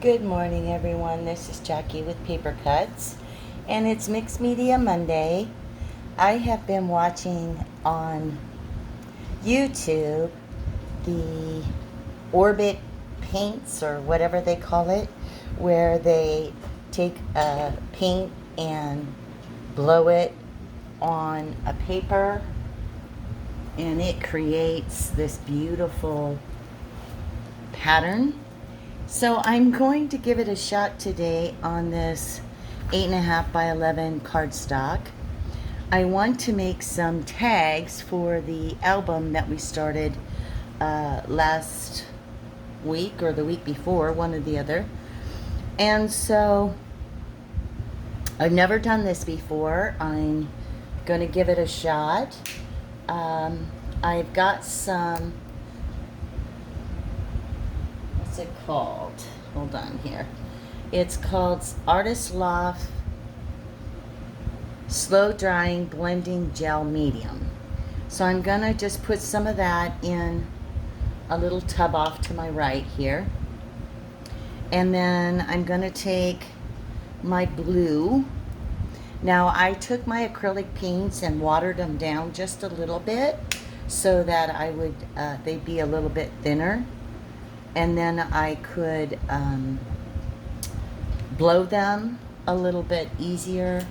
Good morning, everyone. This is Jackie with Paper Cuts, and it's Mixed Media Monday. I have been watching on YouTube the Orbit paints, or whatever they call it, where they take a paint and blow it on a paper, and it creates this beautiful pattern. So I'm going to give it a shot today on this 8.5 by 11 cardstock. I want to make some tags for the album that we started last week or the week before, one or the other. And so I've never done this before. I'm going to give it a shot. I've got some, what's it called? Hold on here. It's called Artist Loft Slow Drying Blending Gel Medium. So I'm gonna just put some of that in a little tub off to my right here. And then I'm gonna take my blue. Now I took my acrylic paints and watered them down just a little bit so that I would, they'd be a little bit thinner. And then I could blow them a little bit easier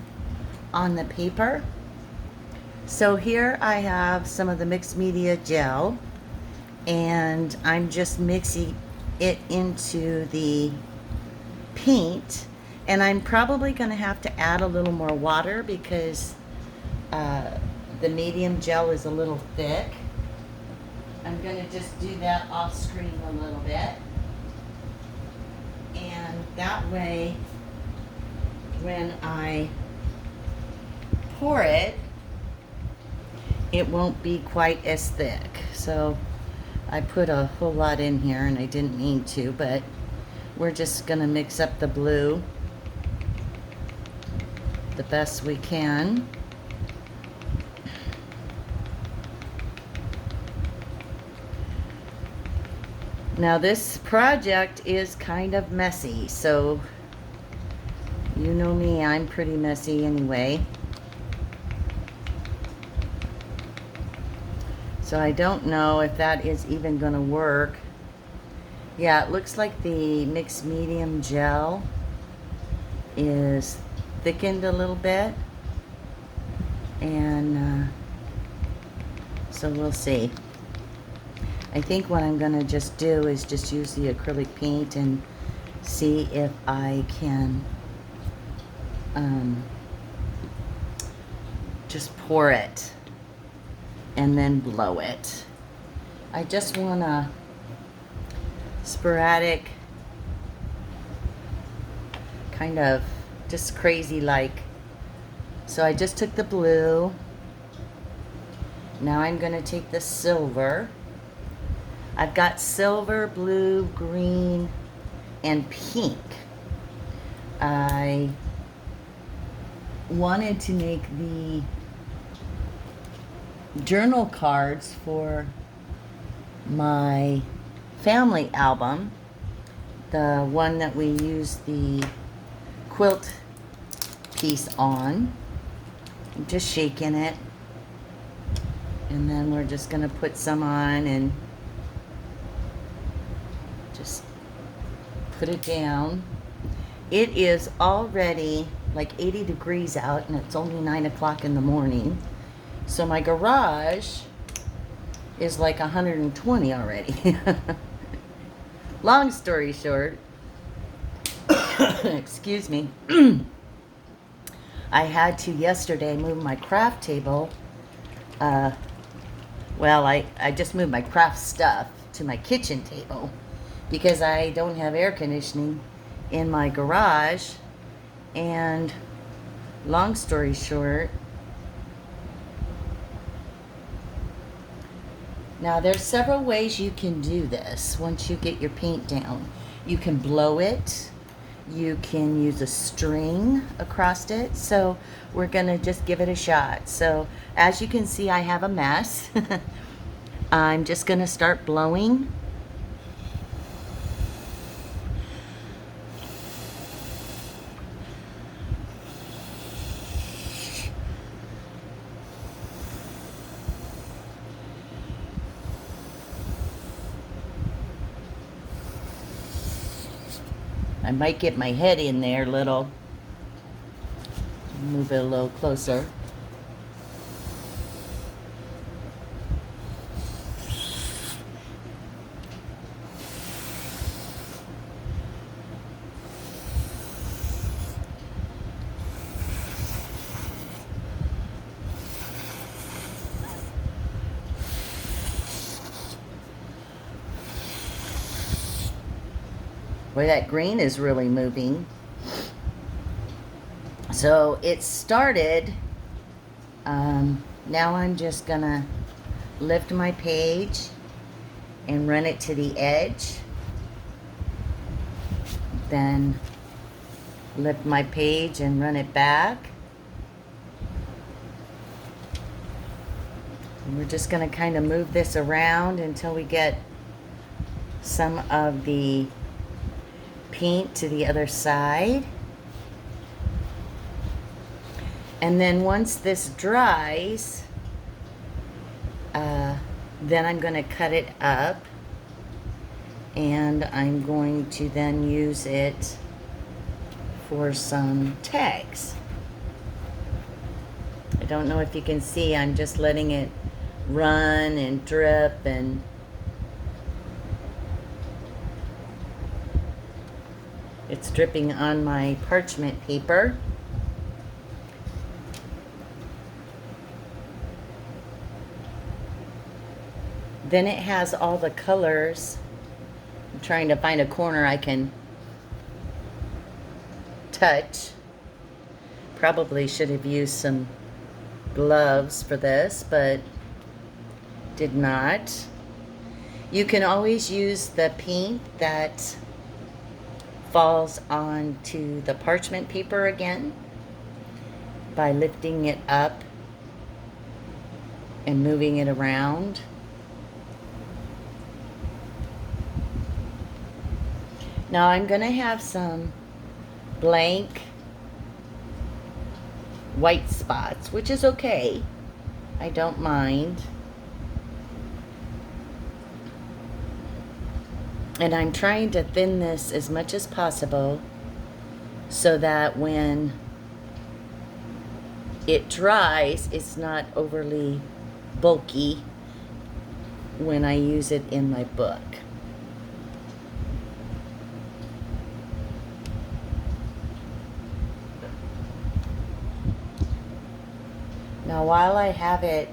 on the paper. So here I have some of the mixed media gel, and I'm just mixing it into the paint, and I'm probably going to have to add a little more water because the medium gel is a little thick. I'm going to just do that off screen a little bit. And that way, when I pour it, it won't be quite as thick. So I put a whole lot in here and I didn't mean to, but we're just going to mix up the blue the best we can. Now this project is kind of messy, so you know me, I'm pretty messy anyway. So I don't know if that is even going to work. Yeah, it looks like the mixed medium gel is thickened a little bit, and so we'll see. I think what I'm going to just do is just use the acrylic paint and see if I can just pour it and then blow it. I just want a sporadic, kind of just crazy like. So I just took the blue. Now I'm going to take the silver. I've got silver, blue, green, and pink. I wanted to make the journal cards for my family album, the one that we used the quilt piece on. I'm just shaking it, and then we're just going to put some on and just put it down. It is already like 80 degrees out, and it's only 9 o'clock in the morning. So my garage is like 120 already. Long story short, excuse me, I had to yesterday move my craft table. Well, I just moved my craft stuff to my kitchen table because I don't have air conditioning in my garage. And long story short, now there's several ways you can do this once you get your paint down. You can blow it, you can use a string across it. So we're gonna just give it a shot. So as you can see, I have a mess. I'm just gonna start blowing. I might get my head in there a little. Move it a little closer. Boy, that green is really moving. So it started. Now I'm just gonna lift my page and run it to the edge. Then lift my page and run it back. And we're just gonna kind of move this around until we get some of the paint to the other side. And then once this dries, then I'm going to cut it up, and I'm going to then use it for some tags. I don't know if you can see, I'm just letting it run and drip, and it's dripping on my parchment paper. Then it has all the colors. I'm trying to find a corner I can touch. Probably should have used some gloves for this, but did not. You can always use the paint that falls onto the parchment paper again by lifting it up and moving it around. Now I'm going to have some blank white spots, which is okay. I don't mind. And I'm trying to thin this as much as possible so that when it dries, it's not overly bulky when I use it in my book. Now while I have it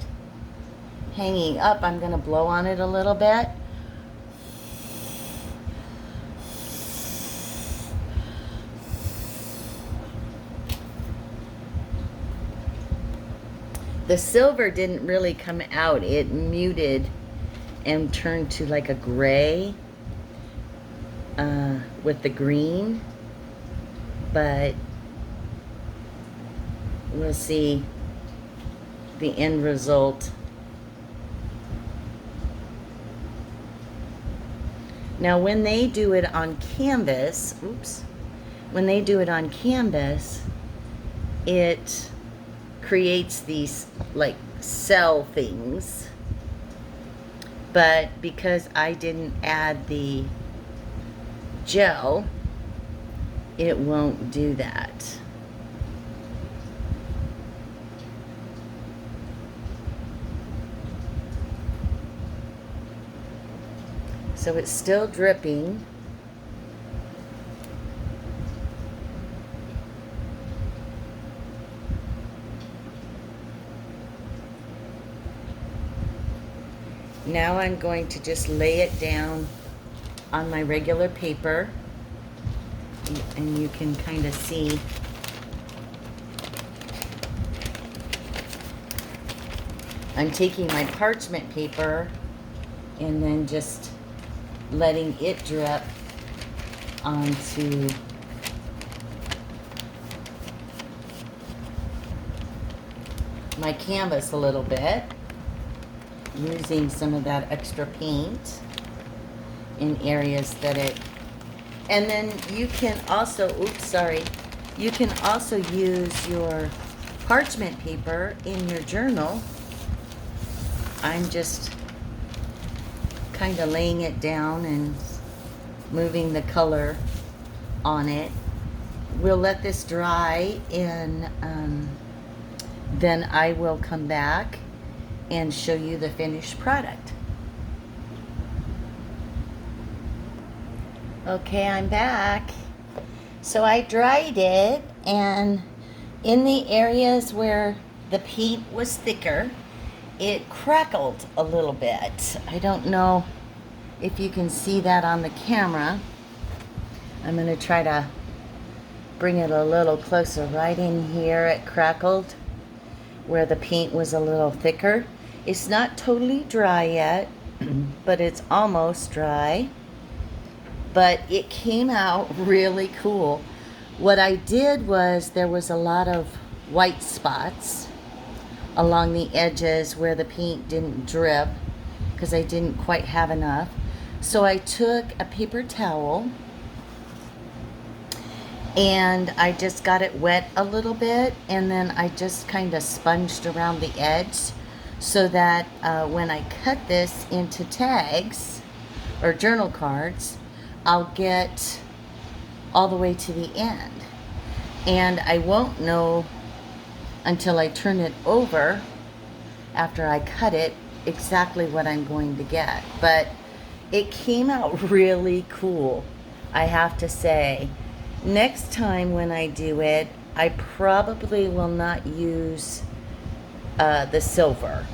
hanging up, I'm going to blow on it a little bit. The silver didn't really come out. It muted and turned to like a gray with the green, but we'll see the end result. Now when they do it on canvas, when they do it on canvas, it creates these like cell things, but because I didn't add the gel, it won't do that. So it's still dripping. Now I'm going to just lay it down on my regular paper, and you can kind of see I'm taking my parchment paper and then just letting it drip onto my canvas a little bit, using some of that extra paint in areas that it, and then you can also, you can also use your parchment paper in your journal. I'm just kind of laying it down and moving the color on it. We'll let this dry, and then I will come back and show you the finished product. Okay, I'm back. So I dried it, and in the areas where the paint was thicker, it crackled a little bit. I don't know if you can see that on the camera. I'm going to try to bring it a little closer. Right in here it crackled where the paint was a little thicker. It's not totally dry yet, but it's almost dry. But it came out really cool. What I did was there was a lot of white spots along the edges where the paint didn't drip because I didn't quite have enough. So I took a paper towel and I just got it wet a little bit, and then I just kind of sponged around the edge so that when I cut this into tags or journal cards, I'll get all the way to the end. And I won't know until I turn it over after I cut it exactly what I'm going to get. But it came out really cool, I have to say. Next time when I do it, I probably will not use the silver.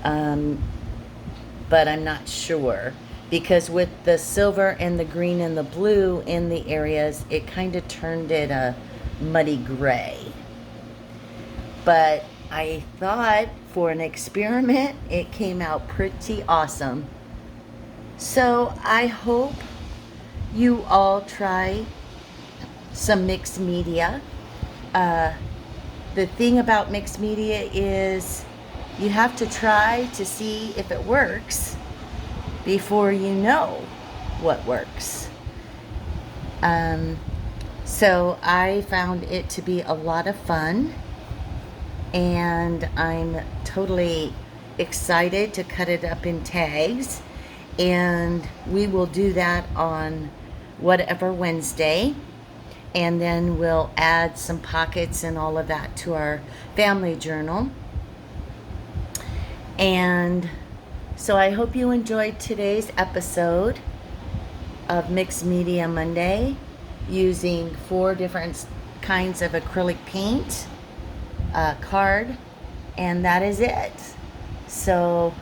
But I'm not sure, because with the silver and the green and the blue in the areas, it kind of turned it a muddy gray. But I thought for an experiment, it came out pretty awesome. So I hope you all try some mixed media. The thing about mixed media is you have to try to see if it works before you know what works. So I found it to be a lot of fun, and I'm totally excited to cut it up in tags, and we will do that on whatever Wednesday, and then we'll add some pockets and all of that to our family journal. And so I hope you enjoyed today's episode of Mixed Media Monday using 4 different kinds of acrylic paint, card, and that is it. So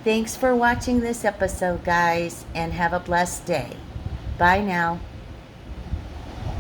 thanks for watching this episode, guys, and have a blessed day. Bye now.